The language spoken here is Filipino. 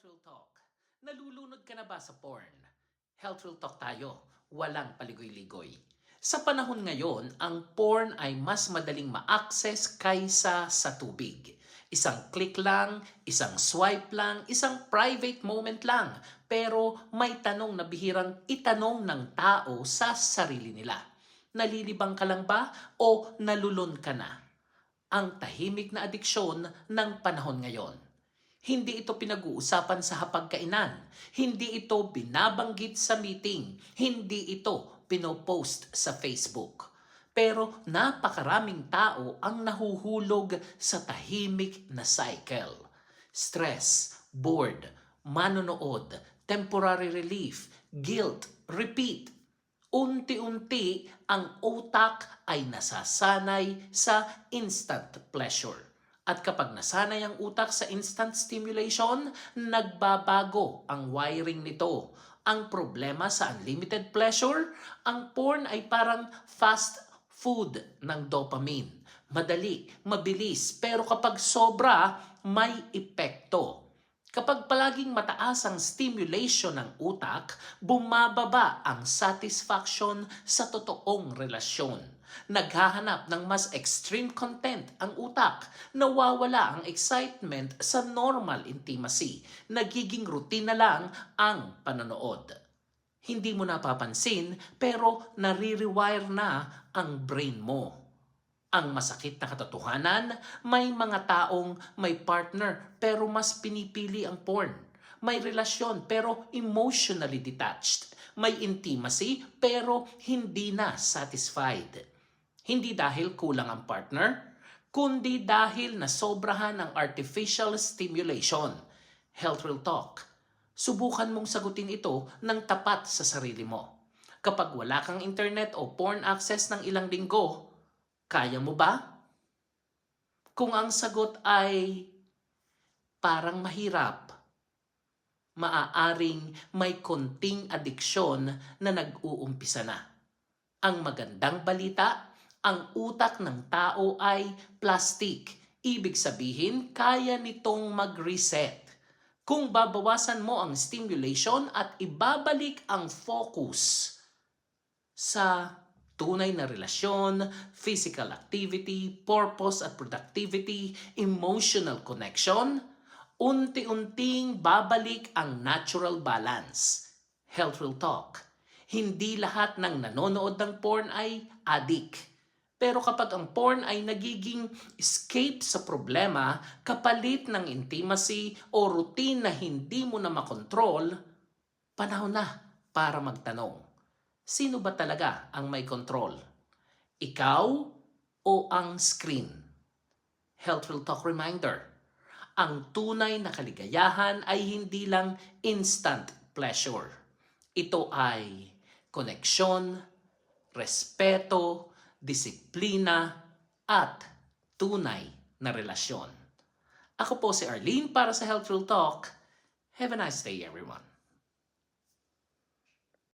Real Talk. Nalulunod ka na ba sa porn? Health Real Talk tayo. Walang paligoy-ligoy. Sa panahon ngayon, ang porn ay mas madaling ma-access kaysa sa tubig. Isang click lang, isang swipe lang, isang private moment lang. Pero may tanong na bihirang itanong ng tao sa sarili nila. Nalilibang ka lang ba o nalulun ka na? Ang tahimik na adiksyon ng panahon ngayon. Hindi ito pinag-uusapan sa hapagkainan. Hindi ito binabanggit sa meeting. Hindi ito pinopost sa Facebook. Pero napakaraming tao ang nahuhulog sa tahimik na cycle. Stress, bored, manonood, temporary relief, guilt, repeat. Unti-unti ang utak ay nasasanay sa instant pleasure. At kapag nasanay ang utak sa instant stimulation, nagbabago ang wiring nito. Ang problema sa unlimited pleasure, ang porn ay parang fast food ng dopamine. Madali, mabilis, pero kapag sobra, may epekto. Kapag palaging mataas ang stimulation ng utak, bumababa ang satisfaction sa totoong relasyon. Naghahanap ng mas extreme content ang utak. Nawawala ang excitement sa normal intimacy. Nagiging routine na lang ang panonood. Hindi mo napapansin pero nare-rewire na ang brain mo. Ang masakit na katotohanan, may mga taong may partner pero mas pinipili ang porn. May relasyon pero emotionally detached. May intimacy pero hindi na satisfied. Hindi dahil kulang ang partner, kundi dahil nasobrahan ang artificial stimulation. Health Real Talk. Subukan mong sagutin ito ng tapat sa sarili mo. Kapag wala kang internet o porn access ng ilang linggo, kaya mo ba? Kung ang sagot ay parang mahirap, maaaring may konting adiksyon na nag-uumpisa na. Ang magandang balita, ang utak ng tao ay plastic. Ibig sabihin, kaya nitong mag-reset. Kung babawasan mo ang stimulation at ibabalik ang focus sa tunay na relasyon, physical activity, purpose at productivity, emotional connection, unti-unting babalik ang natural balance. Health Real Talk. Hindi lahat ng nanonood ng porn ay addict. Pero kapag ang porn ay nagiging escape sa problema, kapalit ng intimacy o routine na hindi mo na makontrol, panahon na para magtanong. Sino ba talaga ang may control? Ikaw o ang screen? Health Real Talk reminder. Ang tunay na kaligayahan ay hindi lang instant pleasure. Ito ay koneksyon, respeto, disiplina, at tunay na relasyon. Ako po si Arlene para sa Health Real Talk. Have a nice day, everyone.